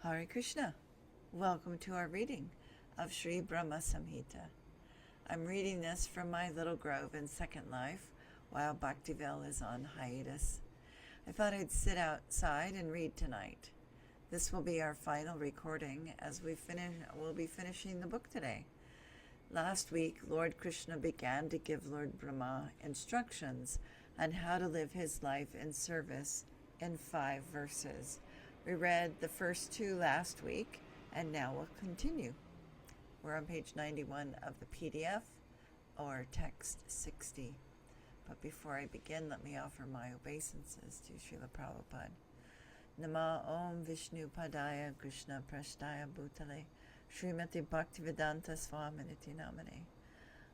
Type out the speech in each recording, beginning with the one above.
Hare Krishna. Welcome to our reading of Sri Brahma Samhita. I'm reading this from my little grove in SecondLife while Bhaktiville is on hiatus. I thought I'd sit outside and read tonight. This will be our final recording as we'll be finishing the book today. Last week, Lord Krishna began to give Lord Brahma instructions on how to live his life in service in 5 verses. We read the first 2 last week, and now we'll continue. We're on page 91 of the PDF, or text 60. But before I begin, let me offer my obeisances to Srila Prabhupada. Nama Om Vishnu Padaya Krishna Prashtaya Bhutale Srimati Bhaktivedanta Swaminiti Namane.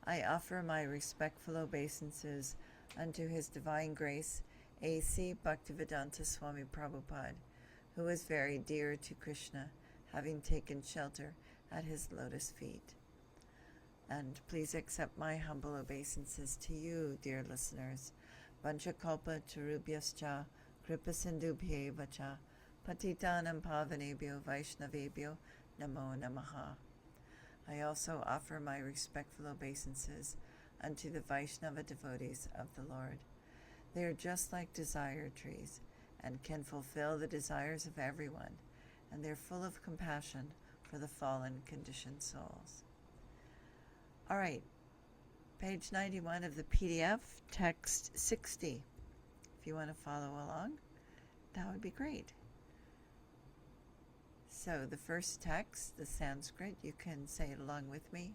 I offer my respectful obeisances unto His Divine Grace, A.C. Bhaktivedanta Swami Prabhupada, who is very dear to Krishna, having taken shelter at his lotus feet. And please accept my humble obeisances to you, dear listeners. Vanchakalpa Tarubhyascha, Kripasindubhye cha, Patitanam Pavanebhyo Vaishnavebhyo, Namo Namaha. I also offer my respectful obeisances unto the Vaishnava devotees of the Lord. They are just like desire trees, and can fulfill the desires of everyone, and they're full of compassion for the fallen conditioned souls. All right, page 91 of the PDF, text 60. If you want to follow along, that would be great. So the first text, the Sanskrit, you can say it along with me.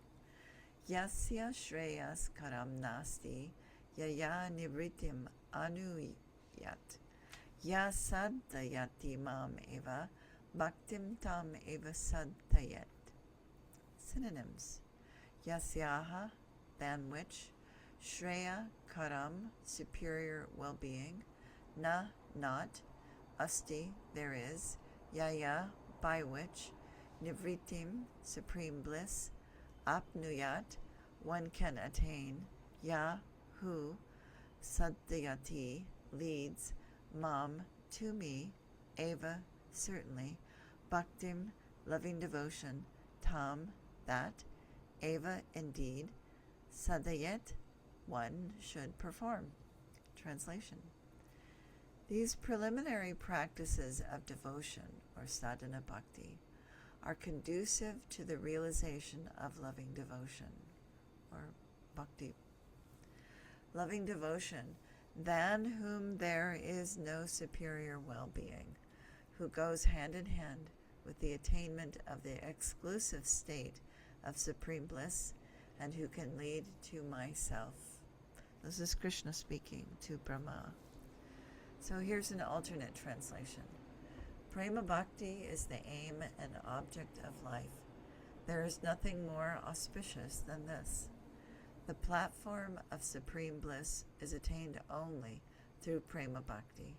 Yasya shreyas karam nasti, yaya nivritim anuyat. Ya saddayati mam eva, bhaktim tam eva saddayat. Synonyms. Yasyaha, than which, Shreya, karam, superior well-being, na, not, asti, there is, yaya, by which, nivritim, supreme bliss, apnuyat, one can attain, ya, who, saddayati, leads, mam, to me, eva, certainly, bhaktim, loving devotion, tam, that, eva, indeed, sadayet, one should perform. Translation. These preliminary practices of devotion, or sadhana bhakti, are conducive to the realization of loving devotion, or bhakti. Loving devotion, than whom there is no superior well-being, who goes hand in hand with the attainment of the exclusive state of supreme bliss, and who can lead to myself. This is Krishna speaking to Brahma. So here's an alternate translation. Prema Bhakti is the aim and object of life. There is nothing more auspicious than this. The platform of supreme bliss is attained only through Prema Bhakti.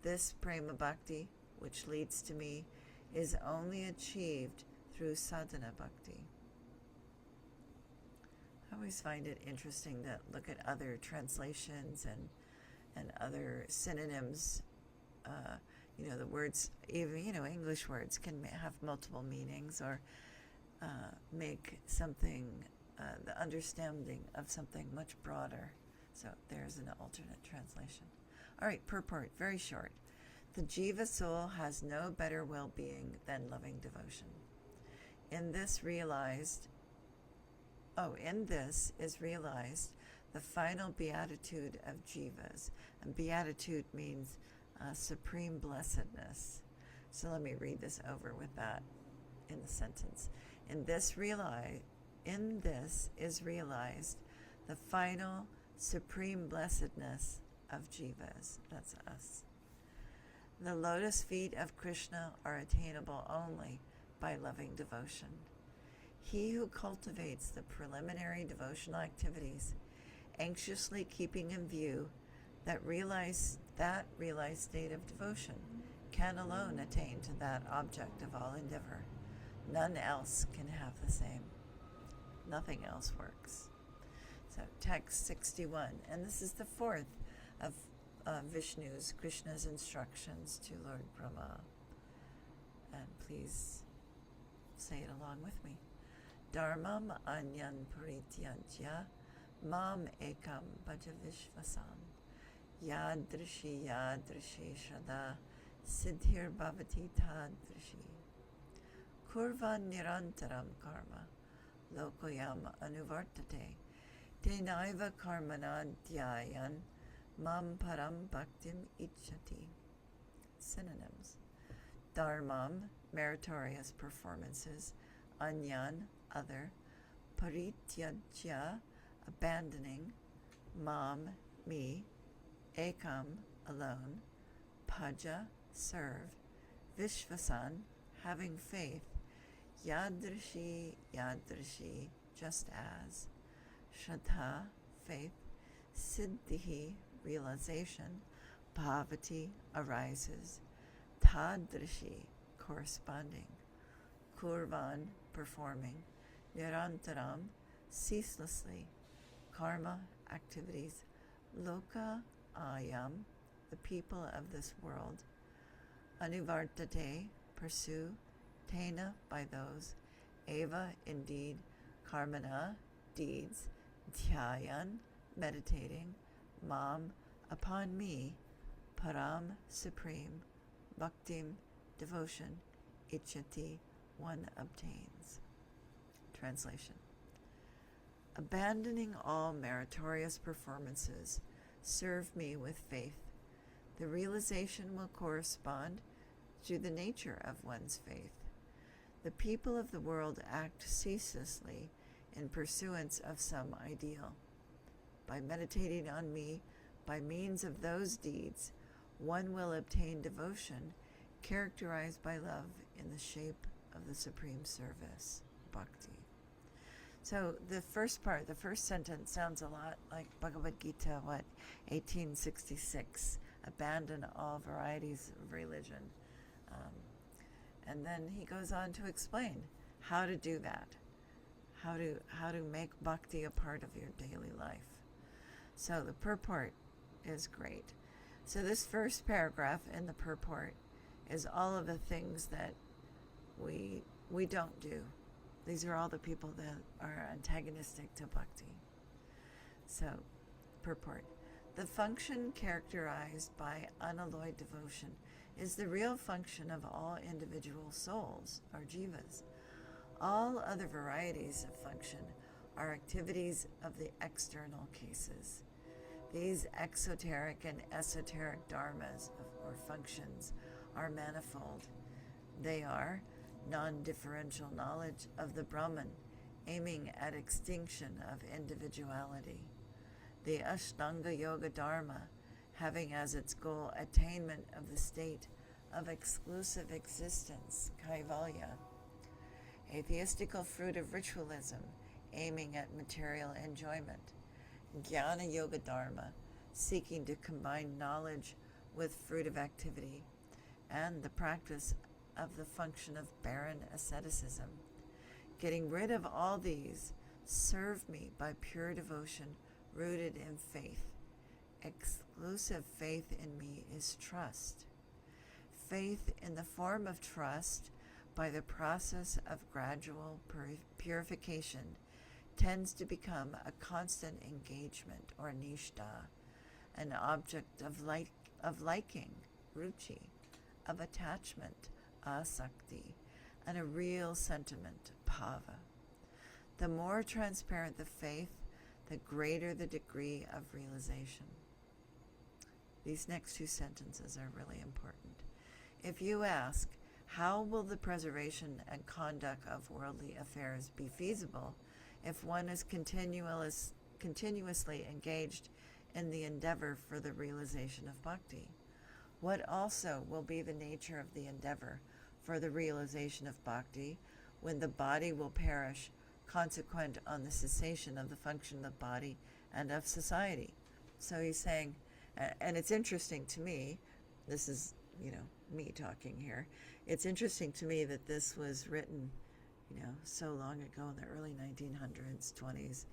This Prema Bhakti, which leads to me, is only achieved through Sadhana Bhakti. I always find it interesting to look at other translations and other synonyms. The words, even, English words can have multiple meanings or make something the understanding of something much broader. So there's an alternate translation. All right, purport, very short. The jiva soul has no better well-being than loving devotion. In this is realized the final beatitude of jivas. And beatitude means supreme blessedness. So let me read this over with that in the sentence. In this is realized the final supreme blessedness of jivas. That's us. The lotus feet of Krishna are attainable only by loving devotion. He who cultivates the preliminary devotional activities, anxiously keeping in view that realized state of devotion, can alone attain to that object of all endeavor. None else can have the same. Nothing else works. So text 61, and this is the 4th of Krishna's instructions to Lord Brahma. And please say it along with me. Dharmam anyan parityajya mam ekam bhaja vishvasan yadrishi yadrishi shada siddhir bhavati tadrishi kurvan nirantaram karma lokoyam anuvartate tenaiva karmana dhyayan mam param bhaktim ichati. Synonyms: dharmam, meritorious performances; anyan, other; parityajya, abandoning; mam, me; ekam, alone; bhaja, serve; vishvasan, having faith; yadrishi, yadrishi, just as; shraddha, faith; siddhihi, realization; bhavati, arises; tadrishi, corresponding; kurvan, performing; nirantaram, ceaselessly; karma, activities; loka ayam, the people of this world; anuvartate, pursue; tena, by those; eva, indeed; karmana, deeds; dhyayan, meditating; mam, upon me; param, supreme; bhaktim, devotion; ichati, one obtains. Translation: abandoning all meritorious performances, serve me with faith. The realization will correspond to the nature of one's faith. The people of the world act ceaselessly in pursuance of some ideal. By meditating on me, by means of those deeds, one will obtain devotion characterized by love in the shape of the supreme service, bhakti. So the first part, the first sentence sounds a lot like Bhagavad Gita, 1866, abandon all varieties of religion. And then he goes on to explain how to do that, how to make bhakti a part of your daily life. So the purport is great. So this first paragraph in the purport is all of the things that we don't do. These are all the people that are antagonistic to bhakti. So, purport. The function characterized by unalloyed devotion is the real function of all individual souls, or jivas. All other varieties of function are activities of the external cases. These exoteric and esoteric dharmas, or functions, are manifold. They are non-differential knowledge of the Brahman, aiming at extinction of individuality; the Ashtanga Yoga Dharma, having as its goal attainment of the state of exclusive existence, Kaivalya; atheistical fruit of ritualism, aiming at material enjoyment; Jnana Yoga Dharma, seeking to combine knowledge with fruit of activity; and the practice of the function of barren asceticism. Getting rid of all these, serve me by pure devotion rooted in faith. Exclusive faith in me is trust. Faith in the form of trust, by the process of gradual purification, tends to become a constant engagement, or nishtha, an object of liking, ruchi, of attachment, asakti, and a real sentiment, bhava. The more transparent the faith, the greater the degree of realization. These next two sentences are really important. If you ask, how will the preservation and conduct of worldly affairs be feasible if one is continuously engaged in the endeavor for the realization of bhakti? What also will be the nature of the endeavor for the realization of bhakti when the body will perish, consequent on the cessation of the function of body and of society? So he's saying, and it's interesting to me, this is, me talking here, it's interesting to me that this was written, so long ago in the early 1900s, 20s,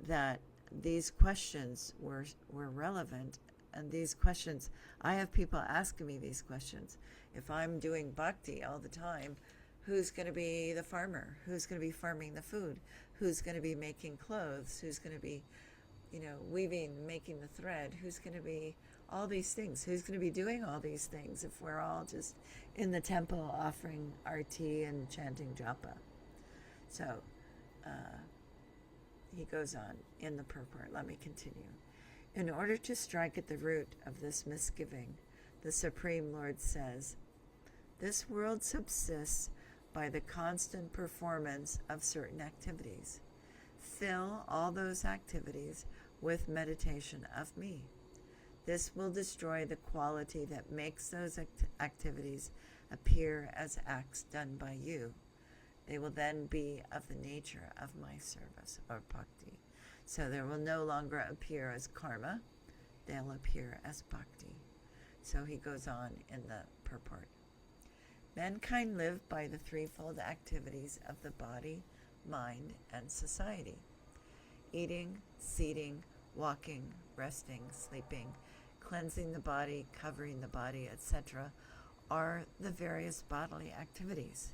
that these questions were relevant And these questions, I have people asking me these questions. If I'm doing bhakti all the time, who's going to be the farmer? Who's going to be farming the food? Who's going to be making clothes? Who's going to be, weaving, making the thread? Who's going to be all these things? Who's going to be doing all these things if we're all just in the temple offering arti and chanting japa? So he goes on in the purport. Let me continue. In order to strike at the root of this misgiving, the Supreme Lord says, this world subsists by the constant performance of certain activities. Fill all those activities with meditation of me. This will destroy the quality that makes those activities appear as acts done by you. They will then be of the nature of my service, or bhakti. So they will no longer appear as karma, they'll appear as bhakti. So he goes on in the purport. Mankind live by the threefold activities of the body, mind, and society. Eating, seating, walking, resting, sleeping, cleansing the body, covering the body, etc. are the various bodily activities.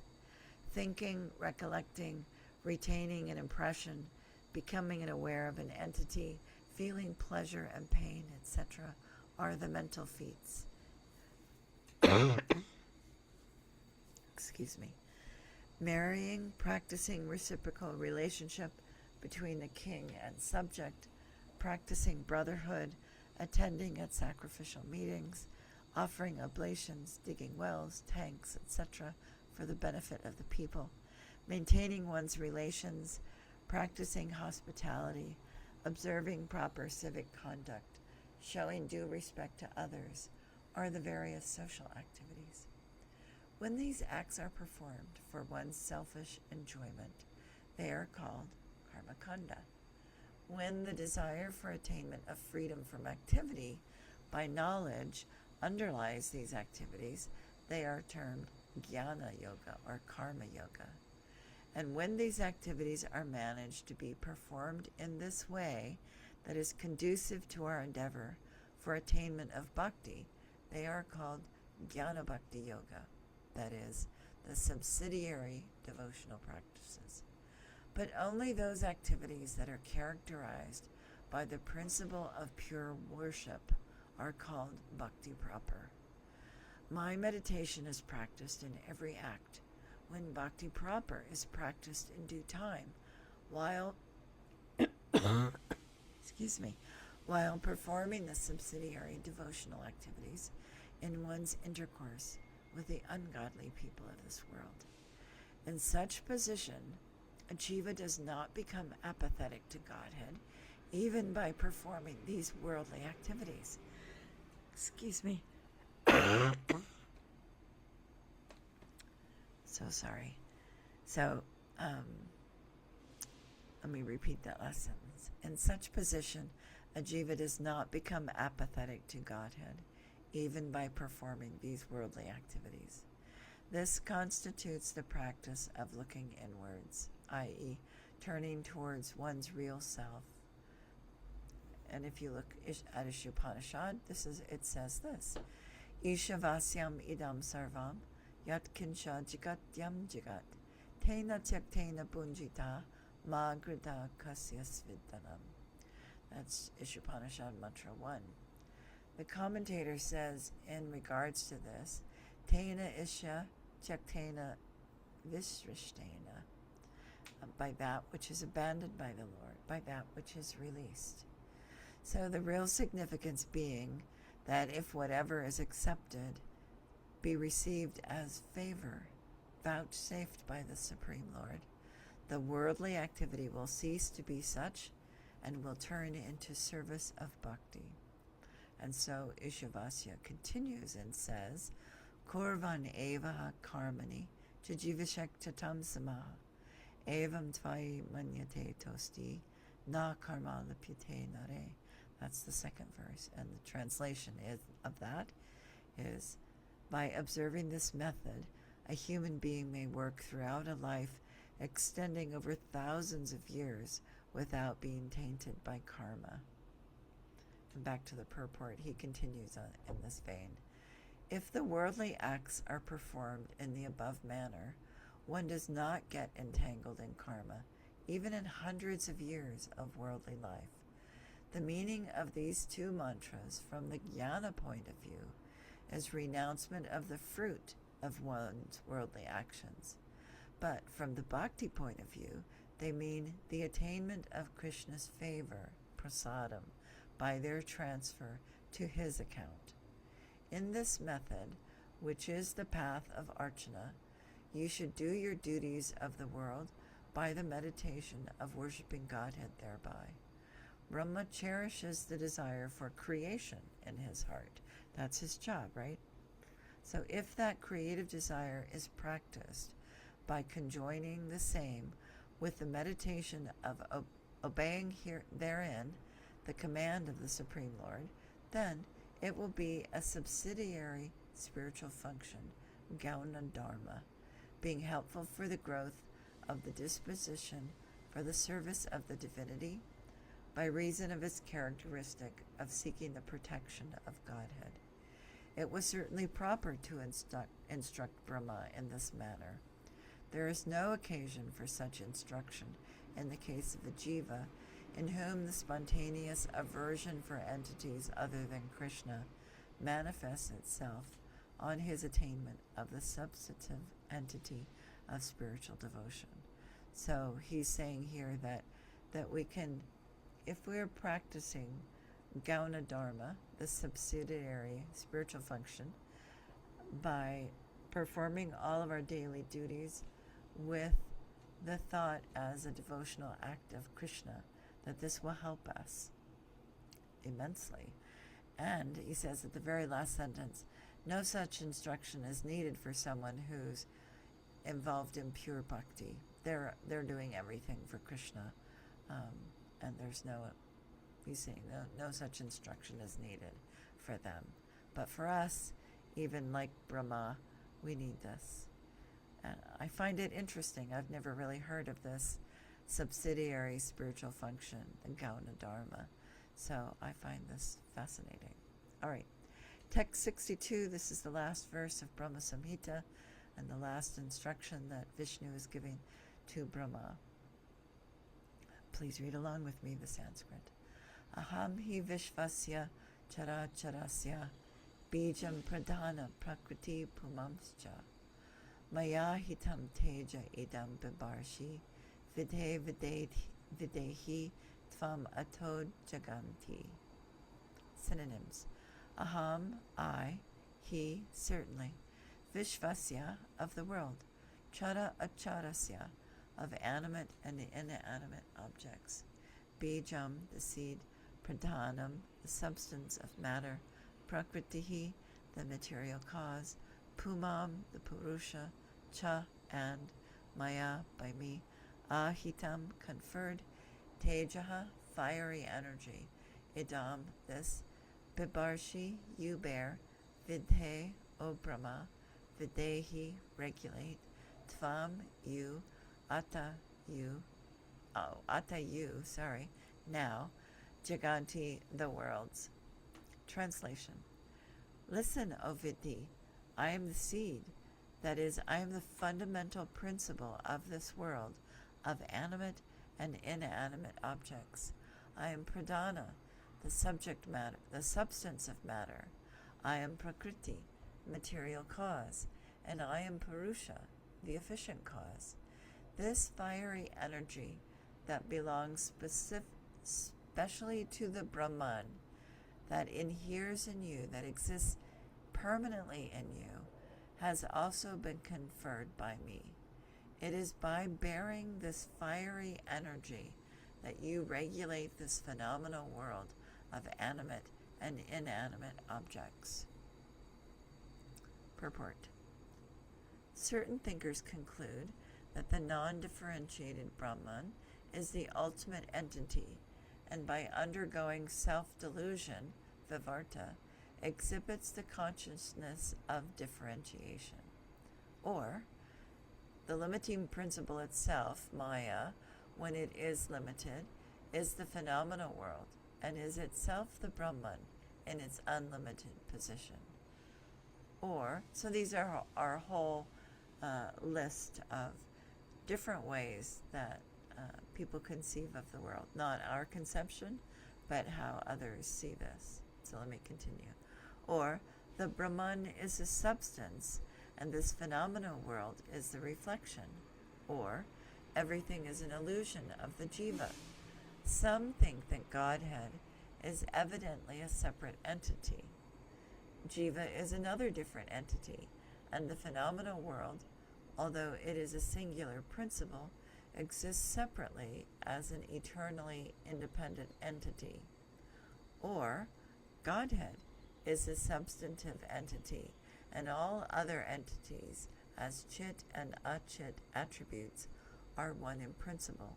Thinking, recollecting, retaining an impression, becoming aware of an entity, feeling pleasure and pain, etc. are the mental feats. Excuse me. Marrying, practicing reciprocal relationship between the king and subject, practicing brotherhood, attending at sacrificial meetings, offering oblations, digging wells, tanks, etc. for the benefit of the people, maintaining one's relations, practicing hospitality, observing proper civic conduct, showing due respect to others, are the various social activities. When these acts are performed for one's selfish enjoyment, they are called karmakanda. When the desire for attainment of freedom from activity by knowledge underlies these activities, they are termed jnana yoga or karma yoga. And when these activities are managed to be performed in this way that is conducive to our endeavor for attainment of bhakti, they are called jnana bhakti yoga, that is, the subsidiary devotional practices. But only those activities that are characterized by the principle of pure worship are called bhakti proper. My meditation is practiced in every act, when bhakti proper is practiced in due time, while while performing the subsidiary devotional activities in one's intercourse with the ungodly people of this world. In such position, a jiva does not become apathetic to Godhead, even by performing these worldly activities. Excuse me. So sorry. So, let me repeat that last sentence. In such position, a jiva does not become apathetic to Godhead, even by performing these worldly activities. This constitutes the practice of looking inwards, i.e., turning towards one's real self. And if you look at Ishopanishad, it says this: Ishavasyam idam sarvam yat kinsha jagatyam jagat tena tyaktena punjita ma grita kasya svidanam. That's Ishopanishad Mantra 1. The commentator says in regards to this, Tena isha tyaktena visrishtena, by that which is abandoned by the Lord, by that which is released. So the real significance being that if whatever is accepted be received as favor, vouchsafed by the Supreme Lord, the worldly activity will cease to be such and will turn into service of bhakti. And so Ishavasya continues and says, Kurvan evaha karmani jajivishek tatam samaha evam tvai manyate tosti na karma lipyate nare. That's the second verse, and the translation of that is, by observing this method, a human being may work throughout a life extending over thousands of years without being tainted by karma. And back to the purport, he continues in this vein. If the worldly acts are performed in the above manner, one does not get entangled in karma, even in hundreds of years of worldly life. The meaning of these two mantras from the jnana point of view is renouncement of the fruit of one's worldly actions. But from the bhakti point of view, they mean the attainment of Krishna's favor, prasadam, by their transfer to his account. In this method, which is the path of archana, you should do your duties of the world by the meditation of worshipping Godhead thereby. Brahma cherishes the desire for creation in his heart. That's his job, right? So if that creative desire is practiced by conjoining the same with the meditation of obeying therein the command of the Supreme Lord, then it will be a subsidiary spiritual function, Gauna Dharma, being helpful for the growth of the disposition for the service of the divinity by reason of its characteristic of seeking the protection of Godhead. It was certainly proper to instruct Brahma in this manner. There is no occasion for such instruction in the case of a jiva, in whom the spontaneous aversion for entities other than Krishna manifests itself on his attainment of the substantive entity of spiritual devotion. So he's saying here that we can, if we're practicing Gauna Dharma, the subsidiary spiritual function, by performing all of our daily duties with the thought as a devotional act of Krishna, that this will help us immensely. And he says at the very last sentence, no such instruction is needed for someone who's involved in pure bhakti. They're doing everything for Krishna, and there's no, he's saying no such instruction is needed for them. But for us, even like Brahma, we need this. And I find it interesting. I've never really heard of this subsidiary spiritual function, the Gauna Dharma. So I find this fascinating. All right. Text 62, this is the last verse of Brahma Samhita and the last instruction that Vishnu is giving to Brahma. Please read along with me the Sanskrit. Aham hi vishvasya chara charasya bijam pradhana prakriti pumamscha maya hitam teja idam bibarshi videhi tvam atod jaganti. Synonyms. Aham, I, he, certainly, Vishvasya, of the world, Chara acharasya, of animate and inanimate objects, Bijam, the seed, Pradhanam, the substance of matter, Prakritihi, the material cause, Pumam, the Purusha, Cha, and Maya, by me, Ahitam, conferred, Tejaha, fiery energy, Idam, this, Bibarshi, you bear, Vidhe, O Brahma, Videhi, regulate, Tvam, you, Ata, you, now, Jaganti, the worlds. Translation. Listen, O Vidhi, I am the seed, that is, I am the fundamental principle of this world, of animate and inanimate objects. I am Pradhana, the subject matter, the substance of matter. I am Prakriti, material cause, and I am Purusha, the efficient cause. This fiery energy that belongs specially to the Brahman, that inheres in you, that exists permanently in you, has also been conferred by me. It is by bearing this fiery energy that you regulate this phenomenal world of animate and inanimate objects. Purport. Certain thinkers conclude that the non-differentiated Brahman is the ultimate entity, and by undergoing self-delusion, vivarta, exhibits the consciousness of differentiation. Or, the limiting principle itself, Maya, when it is limited, is the phenomenal world, and is itself the Brahman in its unlimited position. Or, so these are our whole list of different ways that people conceive of the world. Not our conception, but how others see this. So let me continue. Or, the Brahman is a substance, and this phenomenal world is the reflection. Or, everything is an illusion of the jiva. Some think that Godhead is evidently a separate entity. Jiva is another different entity, and the phenomenal world, although it is a singular principle, exists separately as an eternally independent entity. Or, Godhead is a substantive entity, and all other entities, as chit and achit attributes, are one in principle.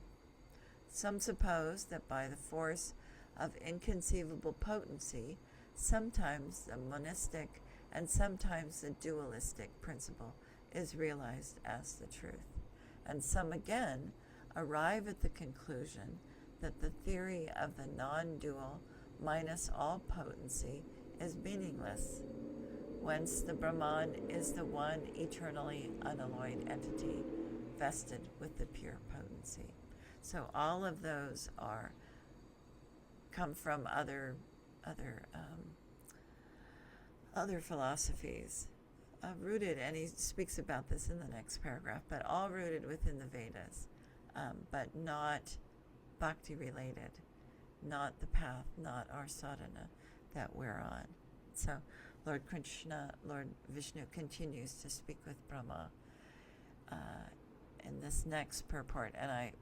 Some suppose that by the force of inconceivable potency, sometimes the monistic and sometimes the dualistic principle is realized as the truth. And some again arrive at the conclusion that the theory of the non-dual minus all potency is meaningless, whence the Brahman is the one eternally unalloyed entity vested with the pure potency. So all of those come from other philosophies, rooted, and he speaks about this in the next paragraph, but all rooted within the Vedas, but not bhakti related, not the path, not our sadhana that we're on. So Lord Krishna, Lord Vishnu continues to speak with Brahma in this next purport, and I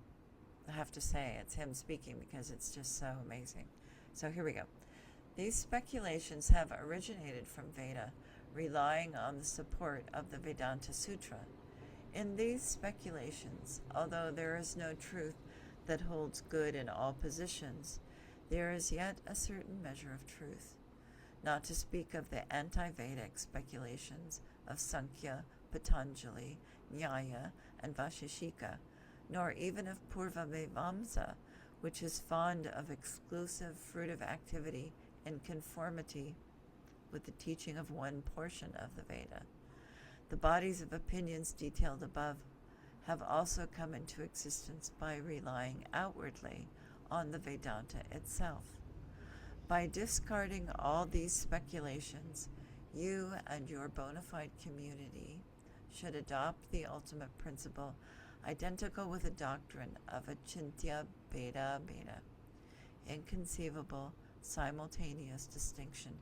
have to say it's him speaking because it's just so amazing. So here we go. These speculations have originated from Veda, relying on the support of the Vedanta Sutra. In these speculations, although there is no truth that holds good in all positions, there is yet a certain measure of truth, not to speak of the anti-Vedic speculations of Sankhya, Patanjali, Nyaya, and Vaisheshika, nor even of Purvamivamsa, which is fond of exclusive fruitive activity in conformity with the teaching of one portion of the Veda. The bodies of opinions detailed above have also come into existence by relying outwardly on the Vedanta itself. By discarding all these speculations, you and your bona fide community should adopt the ultimate principle identical with the doctrine of Achintya Bheda Bheda, inconceivable, simultaneous distinction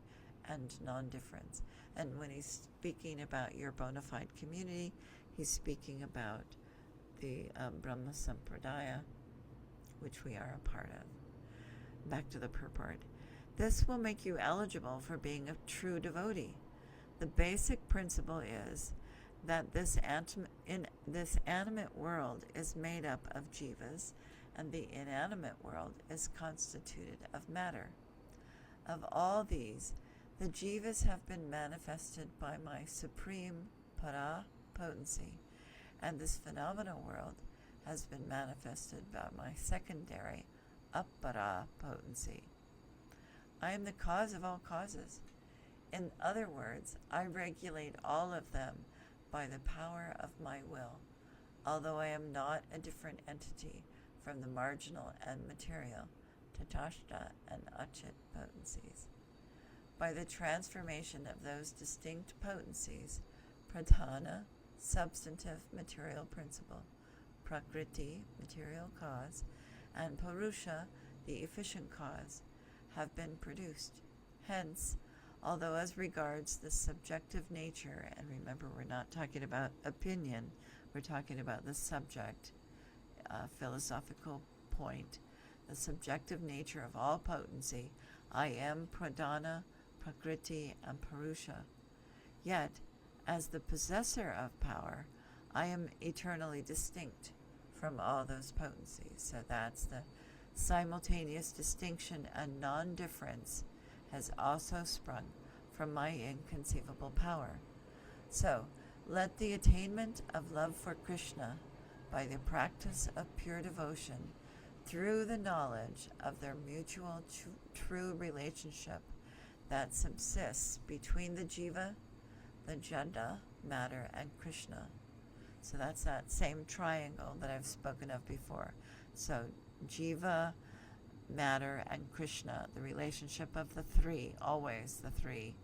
and non-difference. And when he's speaking about your bona fide community, he's speaking about the Brahma Sampradaya, which we are a part of. Back to the purport. This will make you eligible for being a true devotee. The basic principle is that this animate world is made up of jivas, and the inanimate world is constituted of matter. Of all these, the jivas have been manifested by my supreme para potency, and this phenomenal world has been manifested by my secondary appara potency. I am the cause of all causes. In other words, I regulate all of them by the power of my will, although I am not a different entity from the marginal and material tatashta and achit potencies. By the transformation of those distinct potencies, pradhana, substantive material principle, prakriti, material cause, and purusha, the efficient cause, have been produced. Hence, although as regards the subjective nature, and remember we're not talking about opinion, we're talking about the subject, philosophical point, the subjective nature of all potency, I am pradhana, prakriti, and purusha. Yet, as the possessor of power, I am eternally distinct from all those potencies. So that's the simultaneous distinction and non-difference has also sprung from my inconceivable power. So, let the attainment of love for Krishna by the practice of pure devotion through the knowledge of their mutual true relationship that subsists between the jiva, the jada, matter, and Krishna. So that's that same triangle that I've spoken of before. So jiva, matter, and Krishna, the relationship of the three, always the three.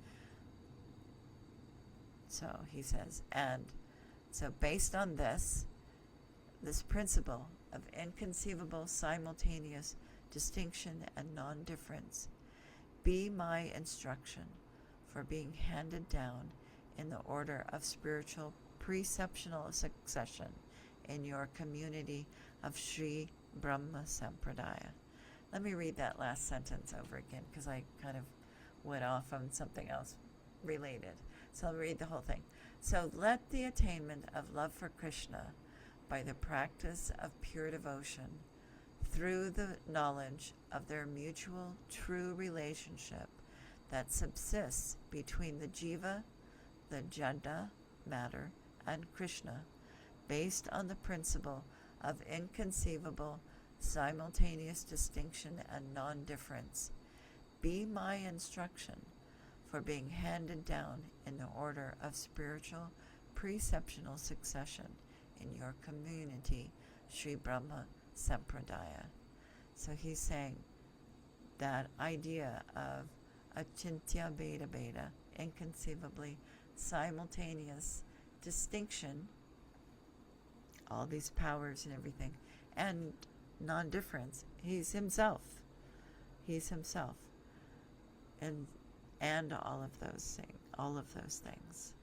So he says, and so based on this principle of inconceivable simultaneous distinction and non-difference, be my instruction for being handed down in the order of spiritual preceptional succession in your community of Sri Brahma Sampradaya. Let me read that last sentence over again because I kind of went off on something else related. So I'll read the whole thing. So let the attainment of love for Krishna by the practice of pure devotion through the knowledge of their mutual true relationship that subsists between the jiva, the jada, matter, and Krishna, based on the principle of inconceivable simultaneous distinction and non-difference, be my instruction for being handed down in the order of spiritual preceptional succession in your community, Sri Brahma Sampradaya. So he's saying that idea of achintya beta beta, inconceivably simultaneous distinction, all these powers and everything, and non-difference. He's himself. And all of those things.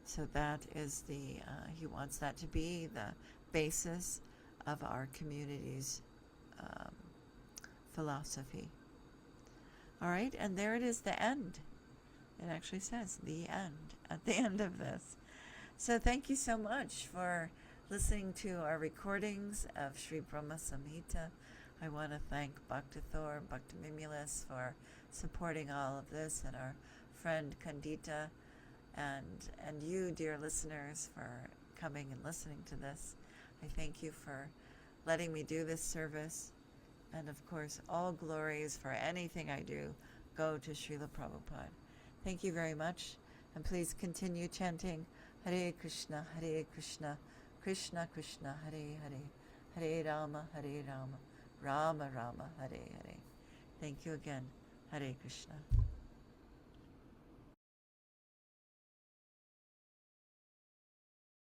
So that is he wants that to be the basis of our community's philosophy. All right, and there it is, the end. It actually says the end at the end of this. So thank you so much for listening to our recordings of Sri Brahma Samhita. I want to thank Bhaktiville, Bhaktiville for supporting all of this, and our friend Kandita, and you, dear listeners, for coming and listening to this. I thank you for letting me do this service. And of course, all glories for anything I do go to Srila Prabhupada. Thank you very much, and please continue chanting Hare Krishna, Krishna Krishna, Hare Hare, Hare Rama, Rama Rama, Hare Hare. Thank you again. Hare Krishna.